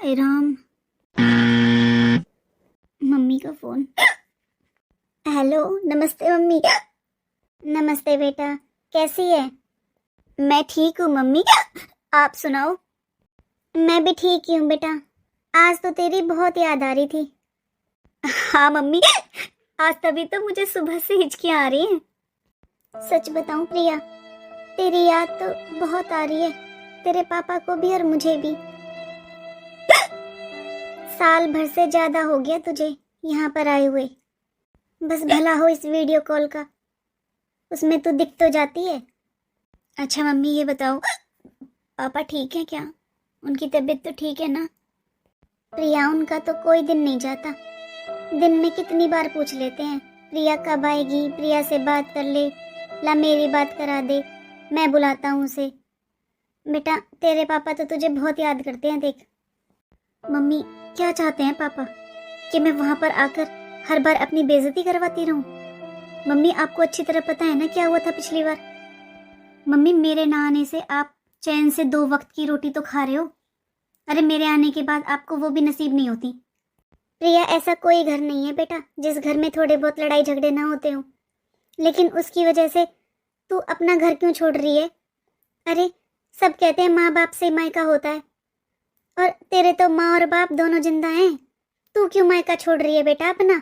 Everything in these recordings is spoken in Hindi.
हाय राम। मम्मी का फोन। हेलो, नमस्ते मम्मी। नमस्ते बेटा, कैसी है? मैं ठीक हूँ मम्मी, आप सुनाओ? मैं भी ठीक ही हूँ बेटा। आज तो तेरी बहुत याद आ रही थी। हाँ मम्मी, आज तभी तो मुझे सुबह से हिचकियाँ आ रही हैं। सच बताऊं प्रिया, तेरी याद तो बहुत आ रही है, तेरे पापा को भी और मुझे भी। साल भर से ज्यादा हो गया तुझे यहाँ पर आए हुए। बस भला हो इस वीडियो कॉल का, उसमें तू दिख तो जाती है। अच्छा मम्मी ये बताओ, पापा ठीक है क्या? उनकी तबीयत तो ठीक है ना? प्रिया, उनका तो कोई दिन नहीं जाता, दिन में कितनी बार पूछ लेते हैं, प्रिया कब आएगी, प्रिया से बात कर ले, ला मेरी बात करा दे, मैं बुलाता हूँ उसे। बेटा तेरे पापा तो तुझे बहुत याद करते हैं। देख मम्मी, क्या चाहते हैं पापा कि मैं वहां पर आकर हर बार अपनी बेइज्जती करवाती रहूं? मम्मी आपको अच्छी तरह पता है ना क्या हुआ था पिछली बार। मम्मी मेरे ना आने से आप चैन से 2 वक्त की रोटी तो खा रहे हो, अरे मेरे आने के बाद आपको वो भी नसीब नहीं होती। प्रिया, ऐसा कोई घर नहीं है बेटा जिस घर में थोड़े बहुत लड़ाई झगड़े ना होते हो, लेकिन उसकी वजह से तू अपना घर क्यों छोड़ रही है? अरे सब कहते हैं माँ बाप से मायका होता है, और तेरे तो माँ और बाप दोनों जिंदा हैं, तू क्यों मायका छोड़ रही है बेटा अपना?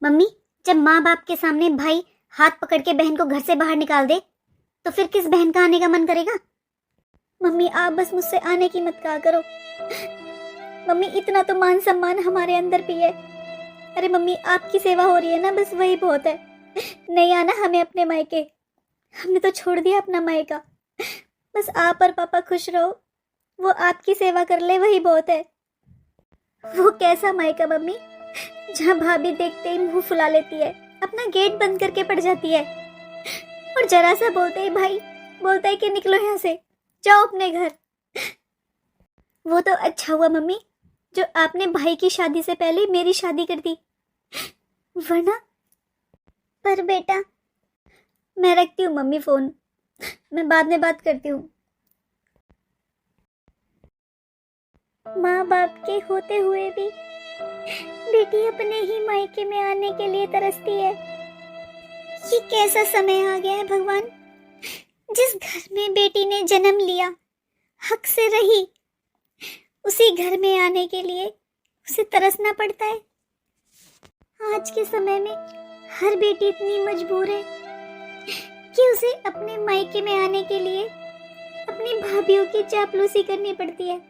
मम्मी, जब माँ बाप के सामने भाई हाथ पकड़ के बहन को घर से बाहर निकाल दे तो फिर किस बहन का आने का मन करेगा? मम्मी आप बस मुझसे आने की मत कहा करो। मम्मी इतना तो मान सम्मान हमारे अंदर भी है। अरे मम्मी आपकी सेवा हो रही है ना, बस वही बहुत है। नहीं आना हमें अपने मायके, हमने तो छोड़ दिया अपना मायका। बस आप और पापा खुश रहो, वो आपकी सेवा कर ले वही बहुत है। वो कैसा मायका मम्मी जहाँ भाभी देखते ही मुंह फुला लेती है, अपना गेट बंद करके पड़ जाती है, और जरा सा बोलते ही भाई बोलता है कि निकलो यहाँ से, जाओ अपने घर। वो तो अच्छा हुआ मम्मी जो आपने भाई की शादी से पहले मेरी शादी कर दी, वरना। पर बेटा, मैं रखती हूँ मम्मी फोन, मैं बाद में बात करती हूँ। माँ बाप के होते हुए भी बेटी अपने ही मायके में आने के लिए तरसती है। ये कैसा समय आ गया है भगवान, जिस घर में बेटी ने जन्म लिया, हक से रही, उसी घर में आने के लिए उसे तरसना पड़ता है। आज के समय में हर बेटी इतनी मजबूर है कि उसे अपने मायके में आने के लिए अपनी भाभीयों की चापलूसी करनी पड़ती है,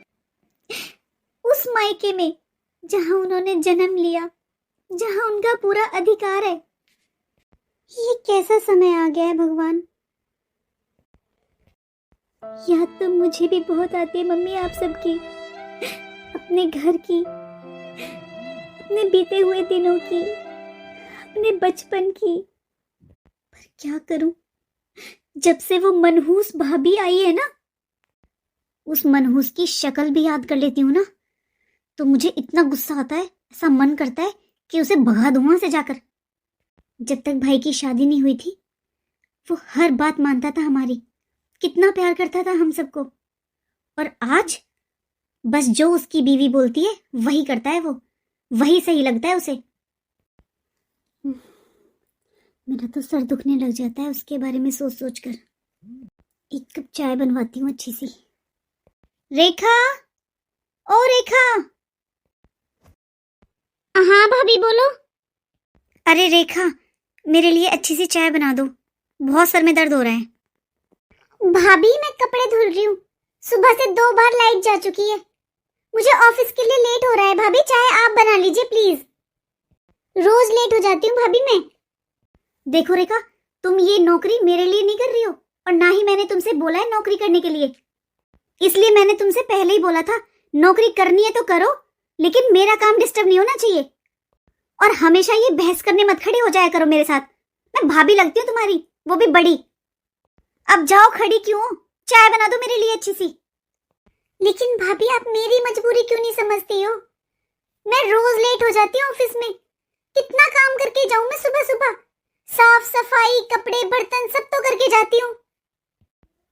उस मायके में जहां उन्होंने जन्म लिया, जहां उनका पूरा अधिकार है। ये कैसा समय आ गया है भगवान। याद तो मुझे भी बहुत आती है मम्मी आप सबकी, अपने घर की, अपने बीते हुए दिनों की, अपने बचपन की। पर क्या करूं, जब से वो मनहूस भाभी आई है ना, उस मनहूस की शक्ल भी याद कर लेती हूँ ना, तो मुझे इतना गुस्सा आता है, ऐसा मन करता है कि उसे भगा दूं वहां से जाकर। जब तक भाई की शादी नहीं हुई थी वो हर बात मानता था हमारी, कितना प्यार करता था हम सबको, और आज बस जो उसकी बीवी बोलती है वही करता है, वो वही सही लगता है उसे। मेरा तो सर दुखने लग जाता है उसके बारे में सोच सोच कर। एक कप चाय बनवाती हूँ अच्छी सी। रेखा, ओ रेखा। हाँ भाभी बोलो। अरे रेखा, मेरे लिए अच्छी सी चाय बना दो, बहुत सर में दर्द हो रहा है। भाभी मैं कपड़े धुल रही हूँ, सुबह से 2 बार लाइट जा चुकी है, मुझे ऑफिस के लिए लेट हो रहा है। भाभी चाय आप बना लीजिए प्लीज, रोज लेट हो जाती हूँ भाभी मैं। देखो रेखा, तुम ये नौकरी मेरे लिए नहीं कर रही हो, और ना ही मैंने तुमसे बोला है नौकरी करने के लिए, इसलिए मैंने तुमसे पहले ही बोला था नौकरी करनी है तो करो, लेकिन मेरा काम डिस्टर्ब नहीं होना चाहिए। और हमेशा ये बहस करने मत खड़ी हो जाया करो मेरे साथ, मैं भाभी लगती हूँ तुम्हारी, वो भी बड़ी। अब जाओ, खड़ी क्यों हो, चाय बना दो मेरे लिए अच्छी सी। लेकिन भाभी आप मेरी मजबूरी क्यों नहीं समझती हो, मैं रोज लेट हो जाती हूँ ऑफिस में, कितना काम करके जाऊं मैं सुबह सुबह, साफ सफाई कपड़े बर्तन सब तो करके जाती हूँ।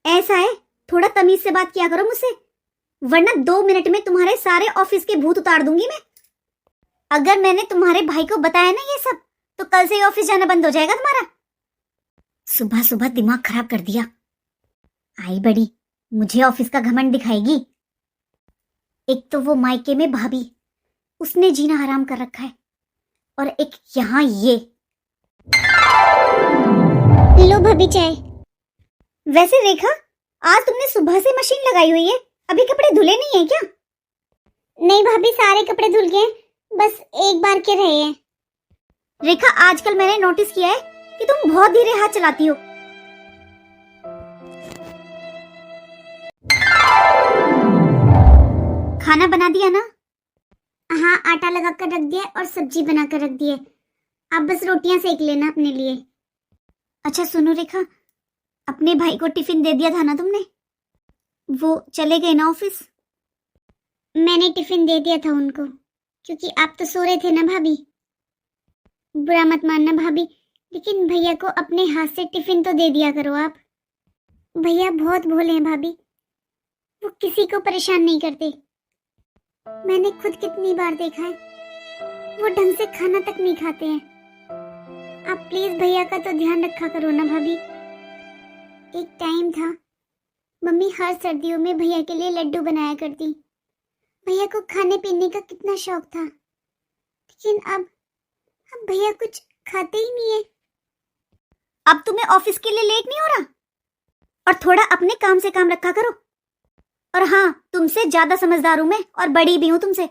ऐसा है, थोड़ा तमीज से बात किया करो मुझसे, वरना 2 मिनट में तुम्हारे सारे ऑफिस के भूत उतार दूंगी मैं। अगर मैंने तुम्हारे भाई को बताया ना ये सब, तो कल से ही ऑफिस जाना बंद हो जाएगा तुम्हारा। सुबह सुबह दिमाग खराब कर दिया। आई बड़ी, मुझे ऑफिस का घमंड दिखाएगी। एक तो वो मायके में भाभी, उसने जीना हराम कर रखा है, और एक यहाँ ये। लो भाभी चाय। वैसे रेखा, आज तुमने सुबह से मशीन लगाई हुई है, अभी कपड़े धुले नहीं है क्या? नहीं भाभी, सारे कपड़े धुल गए, बस एक बार के रहे हैं। रेखा, आजकल मैंने नोटिस किया है कि तुम बहुत धीरे हाथ चलाती हो। खाना बना दिया ना? हाँ, आटा लगा कर रख दिया और सब्जी बना कर रख दी है। आप बस रोटियां सेक लेना अपने लिए। अच्छा सुनो रेखा, अपने भाई को टिफिन दे दिया था ना तुमने? वो चले गए ना ऑफिस? मैंने टिफिन दे दिया था उनको, क्योंकि आप तो सो रहे थे ना भाभी। बुरा मत मानना भाभी, लेकिन भैया को अपने हाथ से टिफिन तो दे दिया करो आप। भैया बहुत भोले हैं भाभी, वो किसी को परेशान नहीं करते। मैंने खुद कितनी बार देखा है, वो ढंग से खाना तक नहीं खाते हैं। आप प्लीज भैया का तो ध्यान रखा करो ना भाभी। एक टाइम था, मम्मी हर सर्दियों में भैया के लिए लड्डू बनाया करती। भैया को खाने पीने का कितना शौक था, लेकिन अब भैया कुछ खाते ही नहीं है। अब तुम्हें ऑफिस के लिए लेट नहीं हो रहा? और थोड़ा अपने काम से काम रखा करो। और हाँ, तुमसे ज्यादा समझदार हूं मैं, और बड़ी भी हूं तुमसे,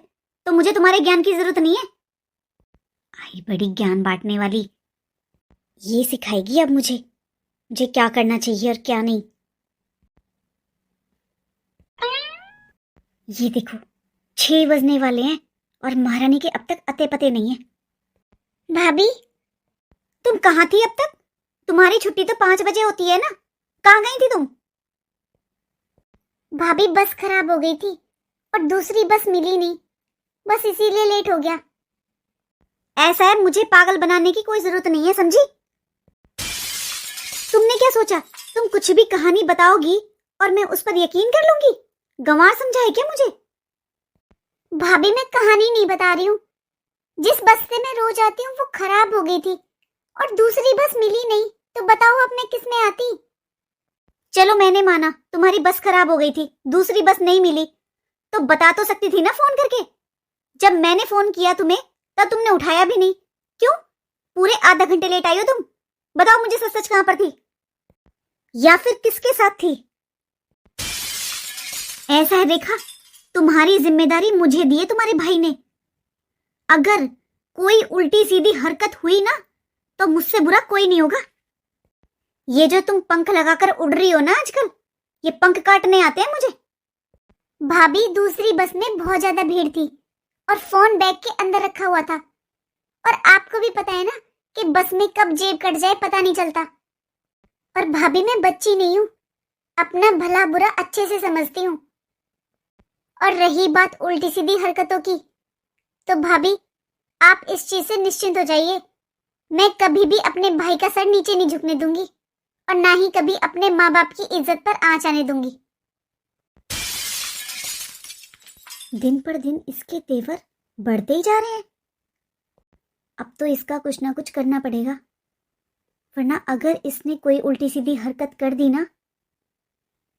तो मुझे तुम्हारे ज्ञान की जरूरत नहीं है। आई बड़ी ज्ञान बांटने वाली, ये सिखाएगी अब मुझे क्या करना चाहिए और क्या नहीं। ये देखो, 6 बजने वाले हैं और महारानी के अब तक अते पते नहीं है। भाभी, तुम कहाँ थी अब तक? तुम्हारी छुट्टी तो 5 बजे होती है ना, कहाँ गई थी तुम? भाभी, बस खराब हो गई थी और दूसरी बस मिली नहीं, बस इसीलिए लेट हो गया। ऐसा है, मुझे पागल बनाने की कोई जरूरत नहीं है, समझी? तुमने क्या सोचा, तुम कुछ भी कहानी बताओगी और मैं उस पर यकीन कर लूंगी? गंवार समझा है क्या मुझे? भाभी, मैं कहानी नहीं बता रही हूँ। जिस बस से मैं रोज आती हूँ वो खराब हो गई थी और दूसरी बस मिली नहीं, तो बताओ अब मैं किस में आती? चलो मैंने माना तुम्हारी बस खराब हो गई थी, दूसरी बस नहीं मिली, तो बता तो सकती थी ना फोन करके। जब मैंने फोन किया तुम्हें, तब तुमने उठाया भी नहीं। क्यों? पूरे आधा घंटे लेट आई हो तुम। बताओ मुझे सच सच कहां पर थी, या फिर किसके साथ थी? ऐसा है रेखा, तुम्हारी जिम्मेदारी मुझे दी है तुम्हारे भाई ने। अगर कोई उल्टी सीधी हरकत हुई ना, तो मुझसे बुरा कोई नहीं होगा। ये जो तुम पंख लगाकर उड़ रही हो ना आजकल, ये पंख काटने आते हैं मुझे। भाभी, दूसरी बस में बहुत ज्यादा भीड़ थी और फोन बैग के अंदर रखा हुआ था, और आपको भी पता है ना कि बस में कब जेब कट जाए पता नहीं चलता। और भाभी, मैं बच्ची नहीं हूँ, अपना भला बुरा अच्छे से समझती हूँ। और रही बात उल्टी सीधी हरकतों की, तो भाभी आप इस चीज से निश्चिंत हो जाइए, मैं कभी भी अपने भाई का सर नीचे नहीं झुकने दूंगी, और ना ही कभी अपने माँ बाप की इज्जत पर आंच आने दूंगी। दिन पर दिन इसके तेवर बढ़ते ही जा रहे हैं। अब तो इसका कुछ ना कुछ करना पड़ेगा, वरना अगर इसने कोई उल्टी सीधी हरकत कर दी ना,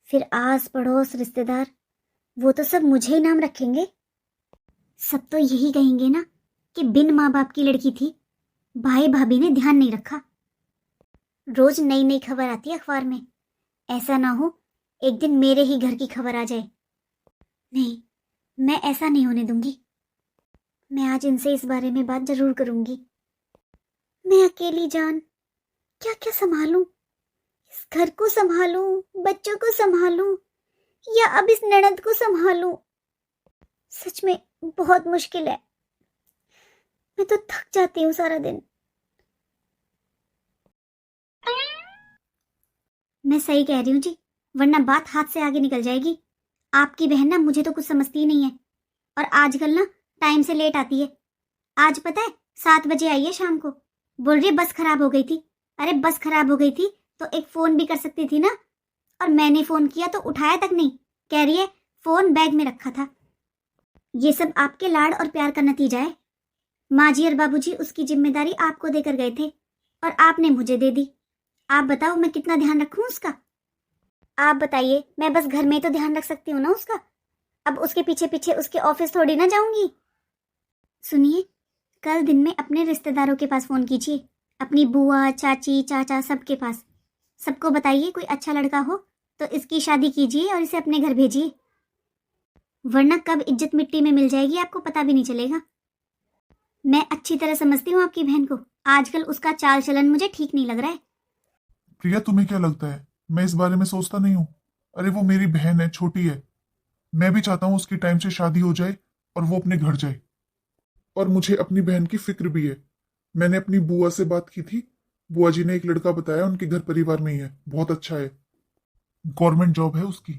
फिर आस पड़ोस रिश्तेदार वो तो सब मुझे ही नाम रखेंगे। सब तो यही कहेंगे ना कि बिन माँ बाप की लड़की थी, भाई भाभी ने ध्यान नहीं रखा। रोज नई नई खबर आती है अखबार में, ऐसा ना हो एक दिन मेरे ही घर की खबर आ जाए। नहीं, मैं ऐसा नहीं होने दूंगी। मैं आज इनसे इस बारे में बात जरूर करूंगी। मैं अकेली जान क्या क्या संभालूं? इस घर को संभालूं, बच्चों को संभालूं, या अब इस ननद को संभालूं? सच में बहुत मुश्किल है। मैं तो थक जाती हूँ सारा दिन। मैं सही कह रही हूँ जी, वरना बात हाथ से आगे निकल जाएगी। आपकी बहन ना मुझे तो कुछ समझती ही नहीं है, और आजकल ना टाइम से लेट आती है। आज पता है 7 बजे आई है शाम को, बोल रही है बस खराब हो गई थी। अरे बस खराब हो गई थी तो एक फोन भी कर सकती थी ना, और मैंने फोन किया तो उठाया तक नहीं। कह रही है फोन बैग में रखा था। ये सब आपके लाड़ और प्यार का नतीजा है। माँ जी और बाबूजी उसकी जिम्मेदारी आपको देकर गए थे और आपने मुझे दे दी। आप बताओ मैं कितना ध्यान रखूं उसका? आप बताइए, मैं बस घर में ही तो ध्यान रख सकती हूँ ना उसका। अब उसके पीछे पीछे उसके ऑफिस थोड़ी ना जाऊंगी। सुनिए, कल दिन में अपने रिश्तेदारों के पास फोन कीजिए, अपनी बुआ, चाची, चाचा, सबके पास। सबको बताइए कोई अच्छा लड़का हो तो इसकी शादी कीजिए और इसे अपने घर भेजिए, वरना कब इज्जत मिट्टी में मिल जाएगी आपको पता भी नहीं चलेगा। मैं अच्छी तरह समझती हूँ आपकी बहन को। आजकल उसका चाल चलन मुझे ठीक नहीं लग रहा है। प्रिया, तुम्हें क्या लगता है मैं इस बारे में सोचता नहीं हूँ? अरे वो मेरी बहन है, छोटी है। मैं भी चाहता हूँ उसकी टाइम से शादी हो जाए और वो अपने घर जाए। और मुझे अपनी बहन की फिक्र भी है। मैंने अपनी बुआ से बात की थी। बुआ जी ने एक लड़का बताया, उनके घर परिवार में ही है, बहुत अच्छा है, गवर्नमेंट जॉब है उसकी,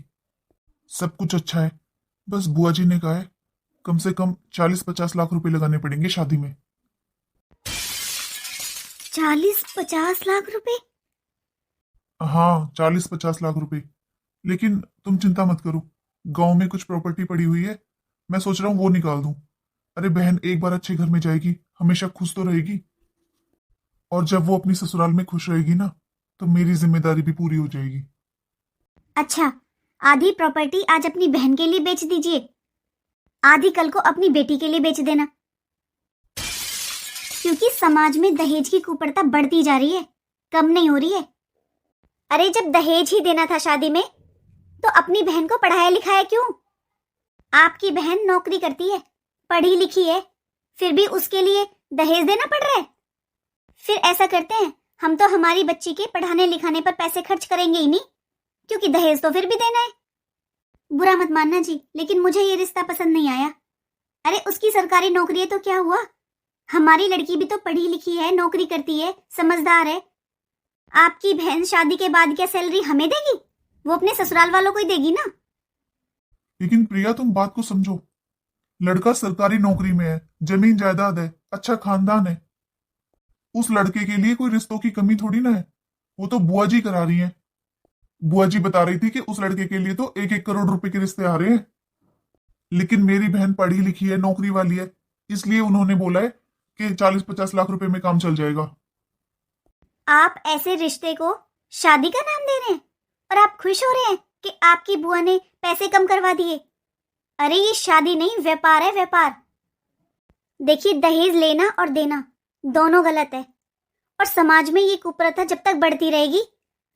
सब कुछ अच्छा है। बस बुआ जी ने कहा है कम से कम 40-50 लाख रुपए लगाने पड़ेंगे शादी में। 40-50 लाख रुपए? हाँ, 40-50 लाख रुपए। लेकिन तुम चिंता मत करो, गांव में कुछ प्रॉपर्टी पड़ी हुई है, मैं सोच रहा हूँ वो निकाल दूं। अरे बहन एक बार अच्छे घर में जाएगी, हमेशा खुश तो रहेगी। और जब वो अपनी ससुराल में खुश रहेगी ना, तो मेरी जिम्मेदारी भी पूरी हो जाएगी। अच्छा, आधी प्रॉपर्टी आज अपनी बहन के लिए बेच दीजिए, आधी कल को अपनी बेटी के लिए बेच देना, क्योंकि समाज में दहेज की कुप्रथा बढ़ती जा रही है, कम नहीं हो रही है। अरे जब दहेज ही देना था शादी में तो अपनी बहन को पढ़ाया लिखाया क्यों? आपकी बहन नौकरी करती है, पढ़ी लिखी है, फिर भी उसके लिए दहेज देना पड़ रहा है। फिर ऐसा करते हैं, हम तो हमारी बच्ची के पढ़ाने लिखाने पर पैसे खर्च करेंगे ही नहीं, क्योंकि दहेज तो फिर भी देना है। बुरा मत मानना जी, लेकिन मुझे ये रिश्ता पसंद नहीं आया। अरे उसकी सरकारी नौकरी है तो क्या हुआ, हमारी लड़की भी तो पढ़ी लिखी है, नौकरी करती है, समझदार है। आपकी बहन शादी के बाद क्या सैलरी हमें देगी? वो अपने ससुराल वालों को ही देगी ना। लेकिन प्रिया तुम बात को समझो, लड़का सरकारी नौकरी में है, जमीन जायदाद है, अच्छा खानदान है। उस लड़के के लिए कोई रिश्तों की कमी थोड़ी ना है। वो तो बुआ जी करा रही हैं। बुआ जी बता रही थी कि उस लड़के के लिए तो 1-1 करोड़ रुपए के रिश्ते आ रहे हैं। लेकिन मेरी बहन पढ़ी लिखी है, नौकरी वाली है, इसलिए उन्होंने बोला है कि 40-50 लाख रुपए में काम चल जाएगा। आप ऐसे रिश्ते को शादी का नाम दे रहे हैं और आप खुश हो रहे हैं कि आपकी बुआ ने पैसे कम करवा दिए। अरे ये शादी नहीं, व्यापार है, व्यापार। देखिए, दहेज लेना और देना दोनों गलत है, और समाज में ये कुप्रथा जब तक बढ़ती रहेगी,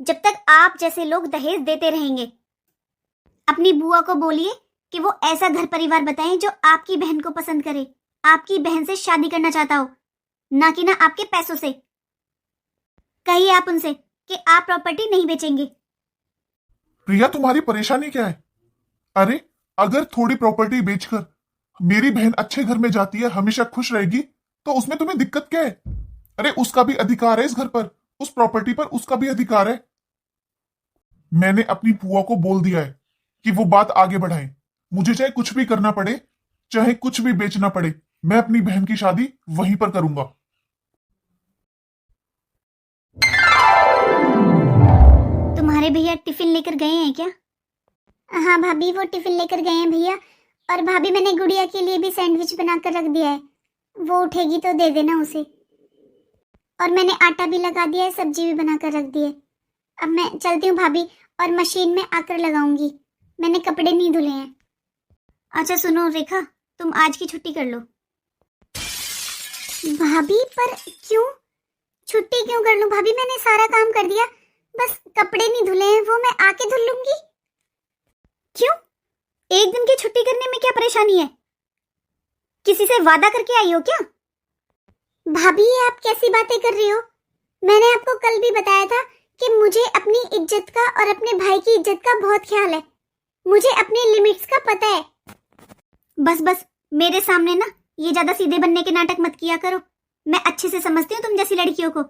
जब तक आप जैसे लोग दहेज देते रहेंगे। अपनी बुआ को बोलिए कि वो ऐसा घर परिवार बताएं जो आपकी बहन को पसंद करे, आपकी बहन से शादी करना चाहता हो, ना कि ना आपके पैसों से। कहिए आप उनसे कि आप प्रॉपर्टी नहीं बेचेंगे। प्रिया तुम्हारी परेशानी क्या है? अरे अगर थोड़ी प्रॉपर्टी बेचकर मेरी बहन अच्छे घर में जाती है, हमेशा खुश रहेगी, तो उसमें तुम्हें दिक्कत क्या है? अरे उसका भी अधिकार है इस घर पर, उस प्रॉपर्टी पर उसका भी अधिकार है। मैंने अपनी बुआ को बोल दिया है कि वो बात आगे बढ़ाएं। मुझे चाहे कुछ भी करना पड़े, चाहे कुछ भी बेचना पड़े, मैं अपनी बहन की शादी वहीं पर करूंगा। तुम्हारे भैया टिफिन लेकर गए हैं क्या? हाँ भाभी, वो टिफिन लेकर गए हैं भैया। और भाभी मैंने गुड़िया के लिए भी सैंडविच बनाकर रख दिया है, वो उठेगी तो दे देना उसे। और मैंने आटा भी लगा दिया है, सब्जी भी बनाकर रख दी है। अब मैं चलती हूँ भाभी, और मशीन में आकर लगाऊंगी, मैंने कपड़े नहीं धुले हैं। अच्छा सुनो रेखा, तुम आज की छुट्टी कर लो। भाभी पर क्यों छुट्टी क्यों कर लूं भाभी? मैंने सारा काम कर दिया, बस कपड़े नहीं धुले हैं, वो मैं आके धुल लूंगी। क्यों? एक दिन की छुट्टी करने में क्या परेशानी है? किसी से वादा करके आई हो क्या? भाभी ये आप कैसी बातें कर रही हो? मैंने आपको कल भी बताया था कि मुझे अपनी इज्जत का और अपने भाई की इज्जत का बहुत ख्याल है, मुझे अपने लिमिट्स का पता है। बस बस मेरे सामने ना ये ज्यादा सीधे बनने के नाटक मत किया करो, मैं अच्छे से समझती हूँ तुम जैसी लड़कियों को।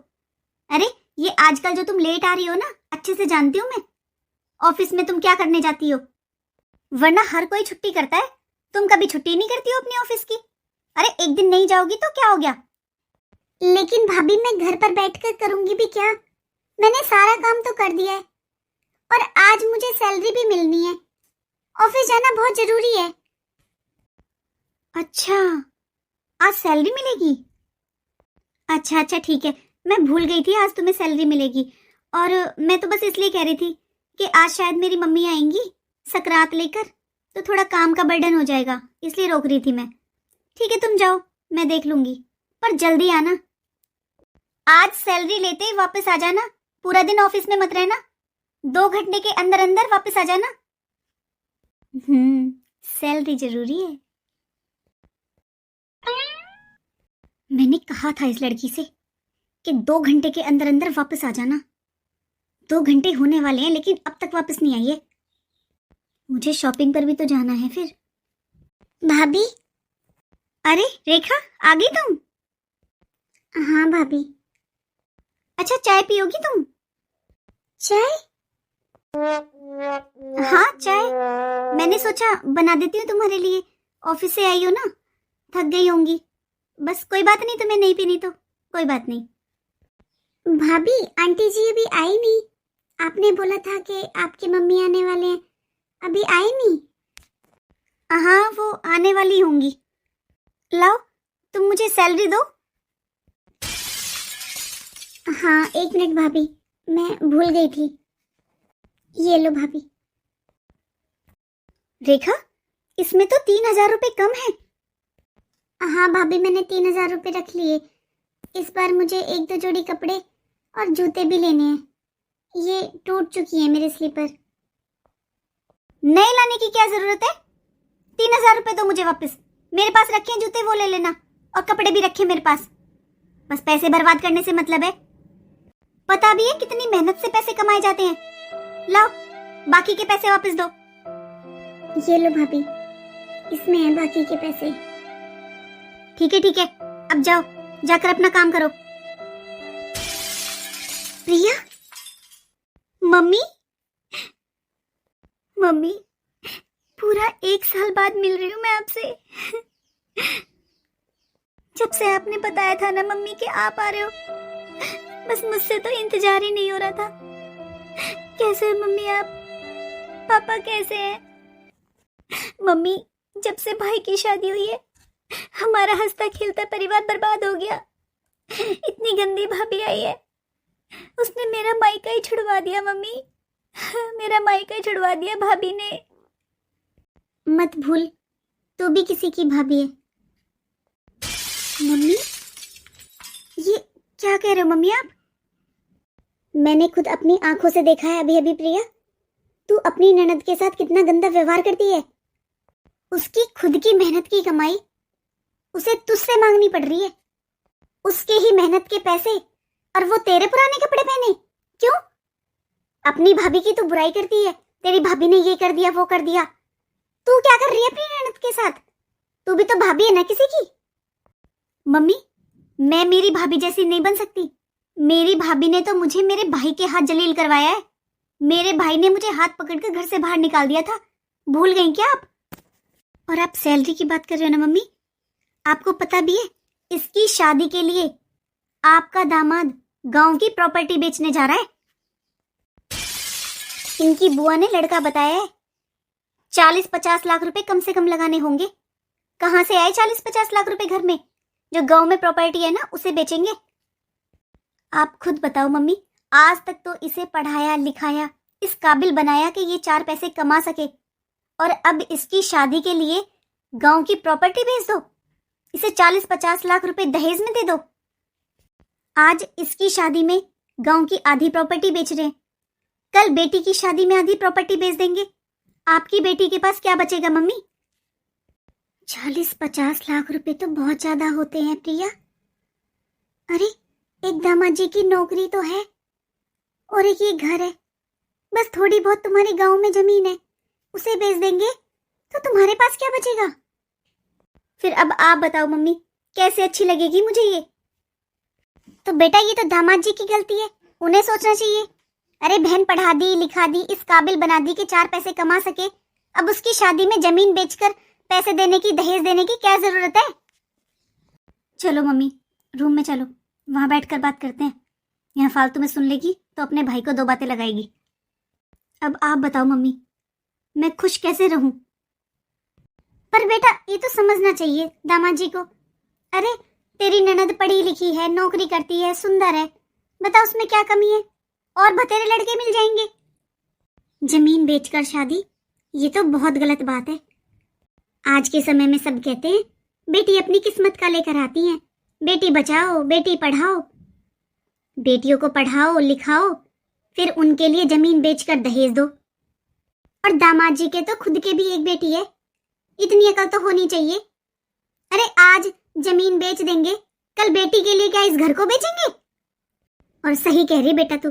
अरे ये आजकल जो तुम लेट आ रही हो ना, अच्छे से जानती हूँ मैं। ऑफिस में तुम क्या करने जाती हो? वरना हर कोई छुट्टी करता है, तुम कभी छुट्टी नहीं करती हो अपने ऑफिस की। अरे एक दिन नहीं जाओगी तो क्या हो गया? लेकिन भाभी मैं घर पर बैठकर करूंगी भी क्या? मैंने सारा काम तो कर दिया है, और आज मुझे सैलरी भी मिलनी है, ऑफिस जाना बहुत जरूरी है। अच्छा, आज सैलरी मिलेगी? अच्छा अच्छा ठीक है, मैं भूल गई थी आज तुम्हें सैलरी मिलेगी। और मैं तो बस इसलिए कह रही थी कि आज शायद मेरी मम्मी आएंगी सकरात लेकर, तो थोड़ा काम का बर्डन हो जाएगा, इसलिए रोक रही थी मैं। ठीक है तुम जाओ, मैं देख लूंगी, पर जल्दी आना। आज सैलरी लेते ही वापस आ जाना, पूरा दिन ऑफिस में मत रहना, 2 घंटे के अंदर अंदर वापस आ जाना। सैलरी जरूरी है। मैंने कहा था इस लड़की से कि 2 घंटे के अंदर अंदर वापस आ जाना। 2 घंटे होने वाले हैं लेकिन अब तक वापस नहीं आई है। मुझे शॉपिंग पर भी तो जाना है फिर। भाभी। अरे रेखा, आ गई तुम? हाँ भाभी। अच्छा चाय पियोगी तुम? चाय? हाँ चाय, मैंने सोचा बना देती हूँ तुम्हारे लिए, ऑफिस से आई हो ना, थक गई होंगी। बस कोई बात नहीं, तुम्हें नहीं पीनी तो कोई बात नहीं। भाभी आंटी जी अभी आई नहीं, आपने बोला था कि आपकी मम्मी आने वाले हैं, अभी आई नहीं। हाँ वो आने वाली होंगी। लाओ तुम मुझे सैलरी दो। हाँ 1 मिनट भाभी, मैं भूल गई थी। ये लो भाभी। रेखा, इसमें तो 3,000 रुपए कम है। हाँ भाभी मैंने 3,000 रुपए रख लिए। इस बार मुझे 1-2 जोड़ी कपड़े और जूते भी लेने हैं, ये टूट चुकी है मेरे स्लीपर। नए लाने की क्या जरूरत है? 3,000 रुपए दो मुझे वापस, मेरे पास रखे हैं जूते वो ले लेना, और कपड़े भी रखे मेरे पास। बस पैसे बर्बाद करने से मतलब है, पता भी है कितनी मेहनत से पैसे कमाए जाते हैं। लाओ बाकी के पैसे वापस दो। ये लो भाभी, इसमें है बाकी के पैसे। ठीक है, अब जाओ, जाकर अपना काम करो। प्रिया, मम्मी, मम्मी पूरा 1 साल बाद मिल रही हूँ मैं आपसे। जब से आपने बताया था ना मम्मी कि आप आ रहे हो, बस मुझसे तो इंतजार ही नहीं हो रहा था। कैसे है मम्मी आप? पापा कैसे हैं? मम्मी जब से भाई की शादी हुई है हमारा हंसता खेलता परिवार बर्बाद हो गया। इतनी गंदी भाभी आई है, उसने मेरा मायका ही छुड़वा दिया मम्मी, मेरा मायका ही छुड़वा दिया भाभी ने। मत भूल, तू भी किसी की भाभी है। मम्मी ये क्या कह रहे हो मम्मी आप? मैंने खुद अपनी आंखों से देखा है अभी अभी प्रिया, तू अपनी ननद के साथ कितना गंदा व्यवहार करती है। उसकी खुद की मेहनत की कमाई उसे तुझसे मांगनी पड़ रही है, उसके ही मेहनत के पैसे, और वो तेरे पुराने कपड़े पहने। क्यों? अपनी भाभी की तू बुराई करती है, तेरी भाभी ने ये कर दिया वो कर दिया। तू क्या कर रही है अपनी ननद के साथ? तू भी तो भाभी है ना किसी की। मम्मी मैं मेरी भाभी जैसी नहीं बन सकती। मेरी भाभी ने तो मुझे मेरे भाई के हाथ जलील करवाया है। मेरे भाई ने मुझे हाथ पकड़कर घर से बाहर निकाल दिया था, भूल गई क्या आप? और आप सैलरी की बात कर रहे हो ना मम्मी, आपको पता भी है इसकी शादी के लिए आपका दामाद गांव की प्रॉपर्टी बेचने जा रहा है। इनकी बुआ ने लड़का बताया है, 40-50 लाख रुपए कम से कम लगाने होंगे। कहां से आए 40-50 लाख रुपए घर में? जो गांव में प्रॉपर्टी है ना उसे बेचेंगे। आप खुद बताओ मम्मी, आज तक तो इसे पढ़ाया लिखाया, इस काबिल बनाया कि ये 4 पैसे कमा सके, और अब इसकी शादी के लिए गांव की प्रॉपर्टी बेच दो, इसे 40-50 लाख रुपए दहेज में दे दो। आज इसकी शादी में गांव की आधी प्रॉपर्टी बेच रहे हैं, कल बेटी की शादी में आधी प्रॉपर्टी बेच देंगे। आपकी बेटी के पास क्या बचेगा मम्मी? 40-50 लाख रुपए तो बहुत ज्यादा होते हैं प्रिया। अरे एक दामाद जी की नौकरी तो है और एक ये घर है, बस थोड़ी बहुत तुम्हारे गांव में जमीन है, उसे बेच देंगे तो तुम्हारे पास क्या बचेगा? फिर अब आप बताओ मम्मी, कैसे अच्छी लगेगी मुझे ये? तो बेटा ये तो दामाद जी की गलती है, उन्हें सोचना चाहिए। अरे बहन पढ़ा दी लिखा दी, इस काबिल बना दी कि 4 पैसे कमा सके, अब उसकी शादी में जमीन बेचकर पैसे देने की, दहेज देने की क्या जरूरत है? चलो मम्मी रूम में चलो, वहां बैठकर बात करते हैं। यहाँ फालतू में सुन लेगी तो अपने भाई को 2 बातें लगाएगी। अब आप बताओ मम्मी, मैं खुश कैसे रहूं? पर बेटा ये तो समझना चाहिए दामाद जी को। अरे तेरी ननद पढ़ी लिखी है, नौकरी करती है, सुंदर है, बता उसमें क्या कमी है? और बतेरे लड़के मिल जाएंगे। जमीन बेचकर शादी, ये तो बहुत गलत बात है। आज के समय में सब कहते हैं बेटी अपनी किस्मत का लेकर आती है, बेटी बचाओ, बेटी पढ़ाओ। बेटियों को पढ़ाओ लिखाओ, फिर उनके लिए जमीन बेचकर दहेज दो। और दामाद जी के तो खुद के भी एक बेटी है, इतनी अकल तो होनी चाहिए। अरे आज जमीन बेच देंगे, कल बेटी के लिए क्या इस घर को बेचेंगे? और सही कह रही बेटा तू,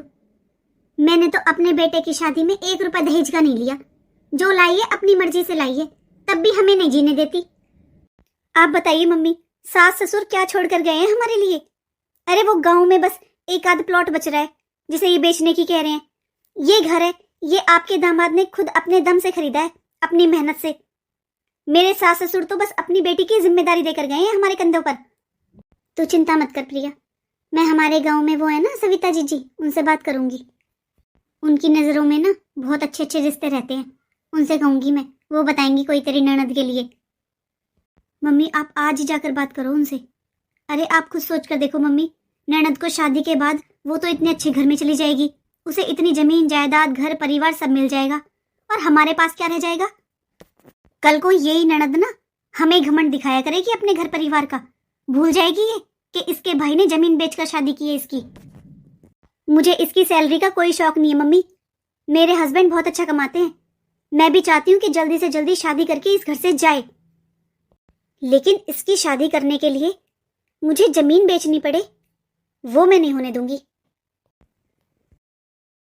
मैंने तो अपने बेटे की शादी में 1 रुपया दहेज का नहीं लिया, जो लाई है अपनी मर्जी से लाई है, तब भी हमें नहीं जीने देती। आप बताइए मम्मी, सास ससुर क्या छोड़कर गए हैं हमारे लिए? अरे वो गांव में बस एक आध प्लॉट बच रहा है जिसे ये बेचने की कह रहे हैं। ये घर है, ये आपके दामाद ने खुद अपने दम से खरीदा है, अपनी मेहनत से। मेरे सास ससुर तो बस अपनी बेटी की जिम्मेदारी देकर गए हैं हमारे कंधों पर। तू चिंता मत कर प्रिया, मैं हमारे गांव में वो है ना सविता जी, उनसे बात करूंगी। उनकी नजरों में ना बहुत अच्छे अच्छे रिश्ते रहते हैं, उनसे कहूंगी मैं, वो बताएंगी कोई तेरी ननद के लिए। मम्मी आप आज ही जाकर बात करो उनसे। अरे आप खुद सोच कर देखो मम्मी, ननद को शादी के बाद वो तो इतने अच्छे घर में चली जाएगी, उसे इतनी जमीन जायदाद घर परिवार सब मिल जाएगा, और हमारे पास क्या रह जाएगा? कल को यही ननद ना हमें घमंड दिखाया करेगी अपने घर परिवार का, भूल जाएगी ये कि इसके भाई ने जमीन बेचकर शादी की है इसकी। मुझे इसकी सैलरी का कोई शौक नहीं है मम्मी, मेरे हस्बैंड बहुत अच्छा कमाते हैं, मैं भी चाहती हूँ कि जल्दी से जल्दी शादी करके इस घर से जाए, लेकिन इसकी शादी करने के लिए मुझे जमीन बेचनी पड़े, वो मैं नहीं होने दूंगी।